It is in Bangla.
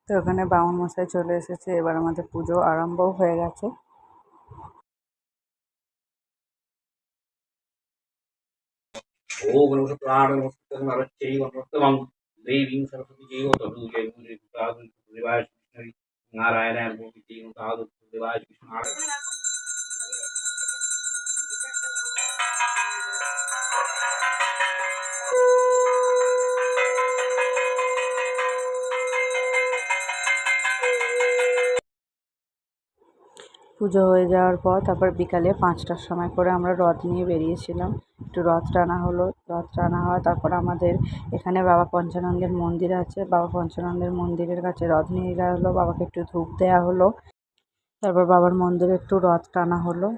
তো ওখানে বামুন মশাই চলে এসেছে, এবার আমাদের পুজো আরম্ভও হয়ে গেছে। পুজো হয়ে যাওয়ার পর তারপর বিকালে 5টার সময় করে আমরা রথ নিয়ে বেরিয়েছিলাম। একটু রথ টানা হলো, রথ টানা হয় তারপর আমাদের এখানে বাবা পঞ্চানন্দের মন্দির আছে, বাবা পঞ্চানন্দের মন্দিরের কাছে রথ নিয়ে যাওয়া হলো, বাবাকে একটু ধূপ দেওয়া হলো, তারপর বাবার মন্দিরে একটু রথ টানা হলো।